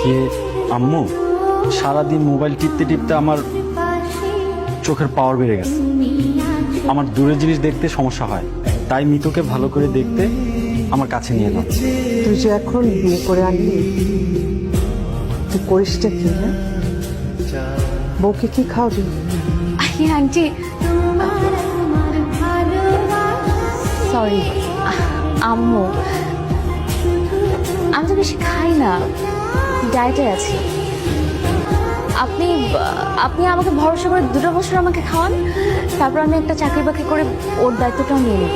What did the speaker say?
গিয়ে আম্মু, সারাদিন মোবাইল টিপতে টিপতে আমার চোখের পাওয়ার বেড়ে গেছে। আমার দূরের জিনিস দেখতে সমস্যা হয়, তাই মিতুকে ভালো করে দেখতে আমার কাছে নিয়ে এলাম। তুই যে এখন বিয়ে করে আনলি, তুই করিসটা কি না? বউকে কি খাওয়াবি? আন্টি সরি, আম্মু আমি তো বেশি খাই না, ডায়েটে আছি। আপনি আপনি আমাকে ভরসা করে 2 বছর আমাকে খাওয়ান, তারপর আমি একটা চাকরি বাকরি করে ওর দায়িত্বটাও নিয়ে নেব।